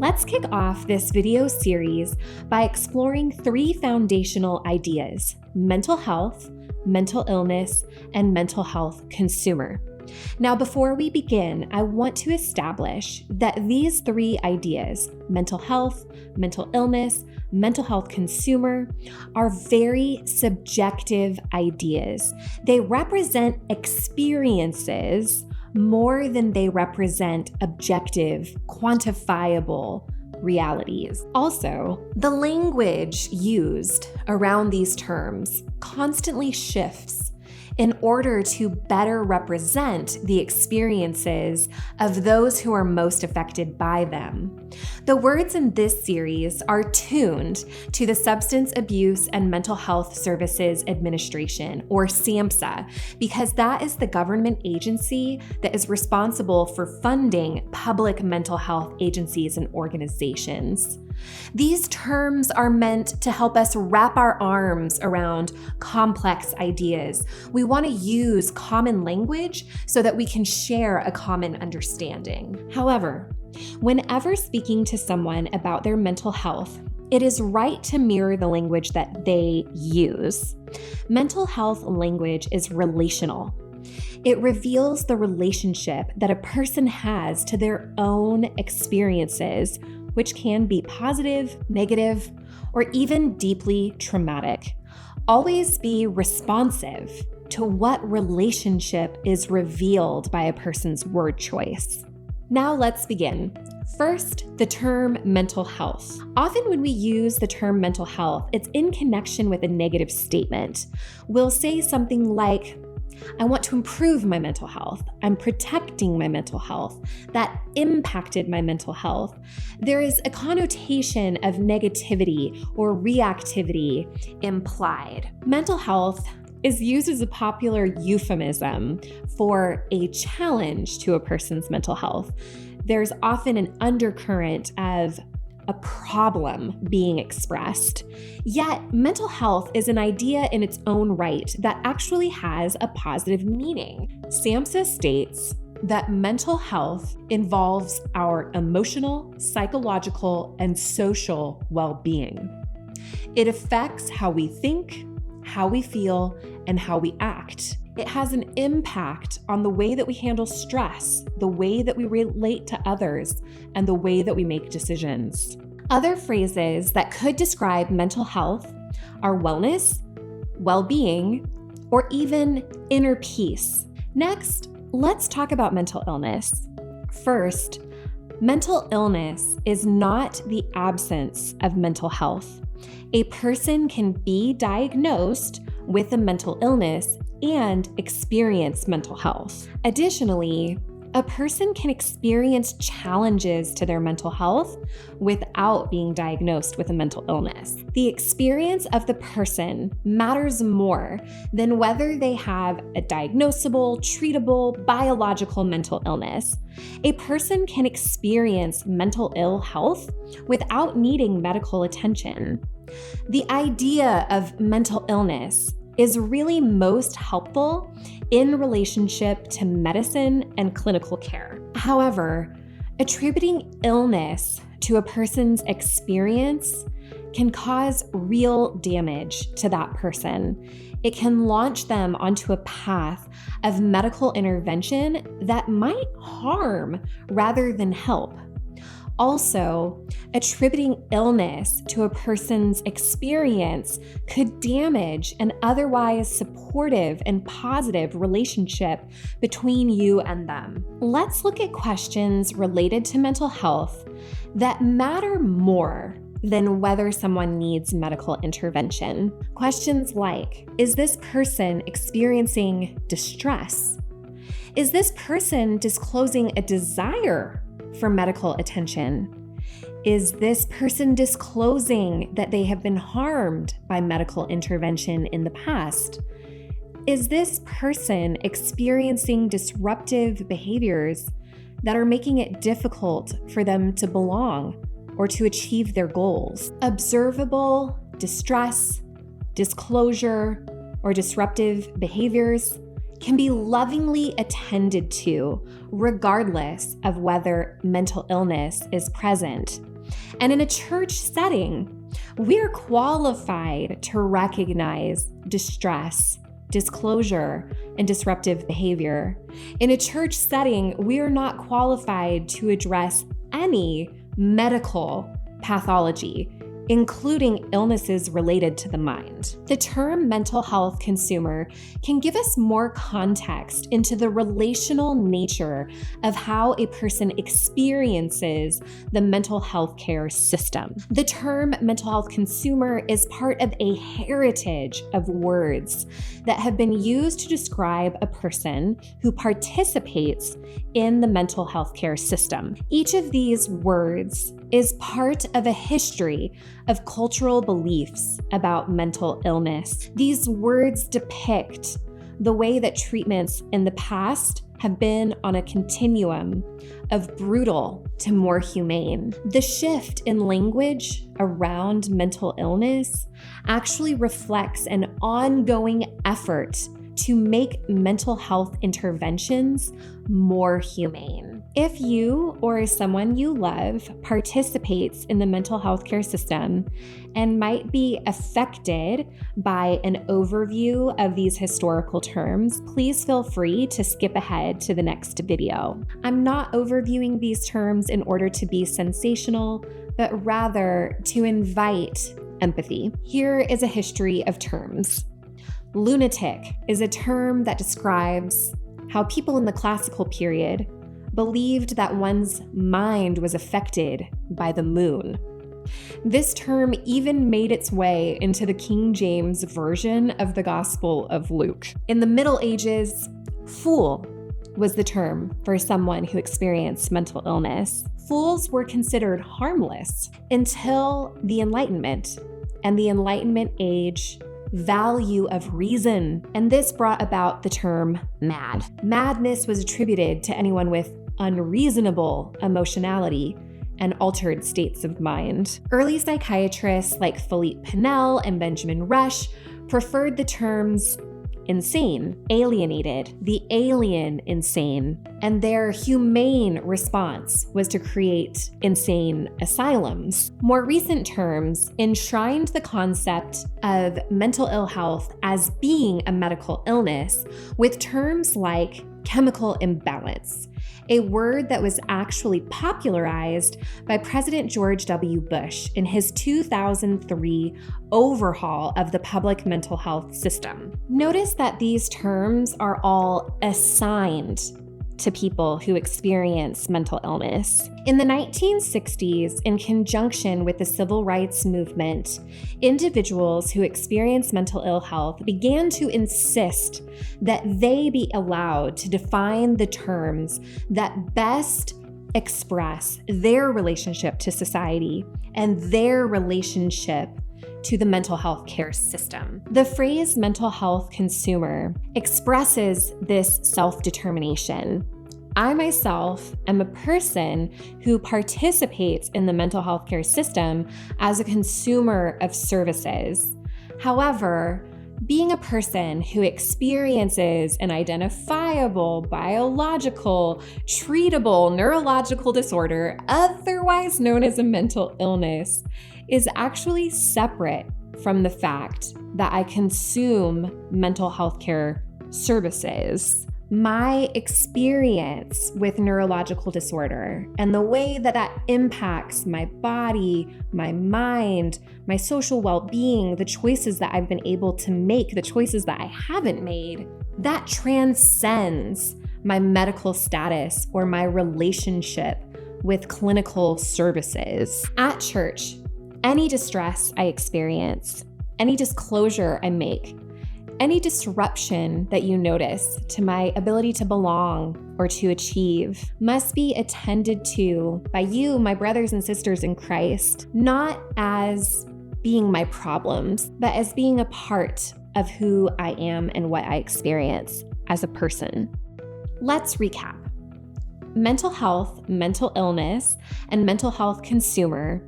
Let's kick off this video series by exploring 3 foundational ideas: mental health, mental illness, and mental health consumer. Now, before we begin, I want to establish that these 3 ideas, mental health, mental illness, mental health consumer, are very subjective ideas. They represent experiences more than they represent objective, quantifiable realities. Also, the language used around these terms constantly shifts in order to better represent the experiences of those who are most affected by them. The words in this series are tuned to the Substance Abuse and Mental Health Services Administration, or SAMHSA, because that is the government agency that is responsible for funding public mental health agencies and organizations. These terms are meant to help us wrap our arms around complex ideas. We want to use common language so that we can share a common understanding. However, whenever speaking to someone about their mental health, it is right to mirror the language that they use. Mental health language is relational. It reveals the relationship that a person has to their own experiences, which can be positive, negative, or even deeply traumatic. Always be responsive to what relationship is revealed by a person's word choice. Now let's begin. First, the term mental health. Often when we use the term mental health, it's in connection with a negative statement. We'll say something like, I want to improve my mental health. I'm protecting my mental health. That impacted my mental health. There is a connotation of negativity or reactivity implied. Mental health is used as a popular euphemism for a challenge to a person's mental health. There's often an undercurrent of a problem being expressed. Yet, mental health is an idea in its own right that actually has a positive meaning. SAMHSA states that mental health involves our emotional, psychological, and social well-being. It affects how we think, how we feel, and how we act. It has an impact on the way that we handle stress, the way that we relate to others, and the way that we make decisions. Other phrases that could describe mental health are wellness, well-being, or even inner peace. Next, let's talk about mental illness. First, mental illness is not the absence of mental health. A person can be diagnosed with a mental illness and experience mental health. Additionally, a person can experience challenges to their mental health without being diagnosed with a mental illness. The experience of the person matters more than whether they have a diagnosable, treatable, biological mental illness. A person can experience mental ill health without needing medical attention. The idea of mental illness is really most helpful in relationship to medicine and clinical care. However, attributing illness to a person's experience can cause real damage to that person. It can launch them onto a path of medical intervention that might harm rather than help. Also, attributing illness to a person's experience could damage an otherwise supportive and positive relationship between you and them. Let's look at questions related to mental health that matter more than whether someone needs medical intervention. Questions like, is this person experiencing distress? Is this person disclosing a desire for medical attention? Is this person disclosing that they have been harmed by medical intervention in the past? Is this person experiencing disruptive behaviors that are making it difficult for them to belong or to achieve their goals? Observable distress, disclosure, or disruptive behaviors can be lovingly attended to regardless of whether mental illness is present. And in a church setting, we're qualified to recognize distress, disclosure, and disruptive behavior. In a church setting, we are not qualified to address any medical pathology, including illnesses related to the mind. The term mental health consumer can give us more context into the relational nature of how a person experiences the mental health care system. The term mental health consumer is part of a heritage of words that have been used to describe a person who participates in the mental health care system. Each of these words is part of a history of cultural beliefs about mental illness. These words depict the way that treatments in the past have been on a continuum of brutal to more humane. The shift in language around mental illness actually reflects an ongoing effort to make mental health interventions more humane. If you or someone you love participates in the mental health care system and might be affected by an overview of these historical terms, please feel free to skip ahead to the next video. I'm not overviewing these terms in order to be sensational, but rather to invite empathy. Here is a history of terms. Lunatic is a term that describes how people in the classical period believed that one's mind was affected by the moon. This term even made its way into the King James Version of the Gospel of Luke. In the Middle Ages, fool was the term for someone who experienced mental illness. Fools were considered harmless until the Enlightenment and the Enlightenment age value of reason, and this brought about the term mad. Madness was attributed to anyone with unreasonable emotionality and altered states of mind. Early psychiatrists like Philippe Pinel and Benjamin Rush preferred the terms insane, alienated, the alien insane, and their humane response was to create insane asylums. More recent terms enshrined the concept of mental ill health as being a medical illness with terms like chemical imbalance, a word that was actually popularized by President George W. Bush in his 2003 overhaul of the public mental health system. Notice that these terms are all assigned to people who experience mental illness. In the 1960s, in conjunction with the civil rights movement, individuals who experienced mental ill health began to insist that they be allowed to define the terms that best express their relationship to society and their relationship to the mental health care system. The phrase mental health consumer expresses this self-determination. I myself am a person who participates in the mental health care system as a consumer of services. However, being a person who experiences an identifiable, biological, treatable neurological disorder, otherwise known as a mental illness, is actually separate from the fact that I consume mental health care services. My experience with neurological disorder and the way that that impacts my body, my mind, my social well-being, the choices that I've been able to make, the choices that I haven't made, that transcends my medical status or my relationship with clinical services. At church, any distress I experience, any disclosure I make, any disruption that you notice to my ability to belong or to achieve must be attended to by you, my brothers and sisters in Christ, not as being my problems, but as being a part of who I am and what I experience as a person. Let's recap. Mental health, mental illness, and mental health consumer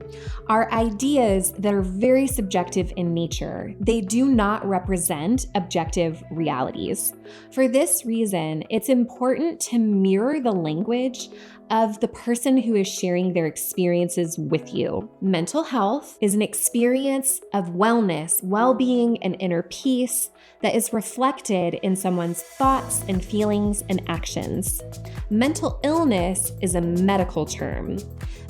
are ideas that are very subjective in nature. They do not represent objective realities. For this reason, it's important to mirror the language of the person who is sharing their experiences with you. Mental health is an experience of wellness, well-being, and inner peace that is reflected in someone's thoughts and feelings and actions. Mental illness is a medical term.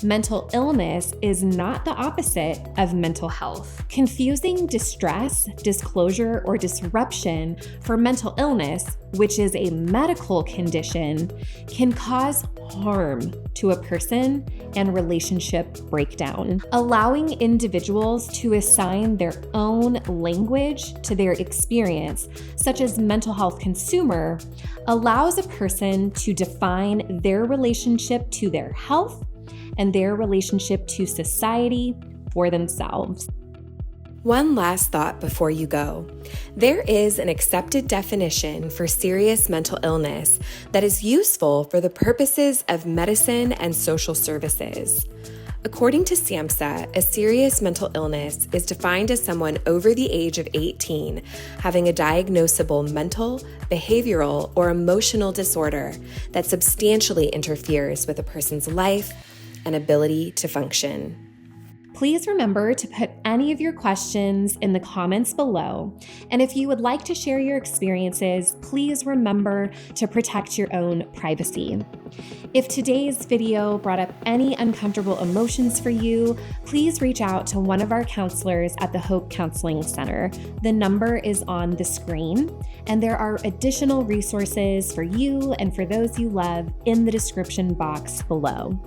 Mental illness is not the opposite of mental health. Confusing distress, disclosure, or disruption for mental illness, which is a medical condition, can cause harm to a person and relationship breakdown. Allowing individuals to assign their own language to their experience, such as mental health consumer, allows a person to define their relationship to their health and their relationship to society for themselves. One last thought before you go. There is an accepted definition for serious mental illness that is useful for the purposes of medicine and social services. According to SAMHSA, a serious mental illness is defined as someone over the age of 18 having a diagnosable mental, behavioral, or emotional disorder that substantially interferes with a person's life and ability to function. Please remember to put any of your questions in the comments below. And if you would like to share your experiences, please remember to protect your own privacy. If today's video brought up any uncomfortable emotions for you, please reach out to one of our counselors at the Hope Counseling Center. The number is on the screen, and there are additional resources for you and for those you love in the description box below.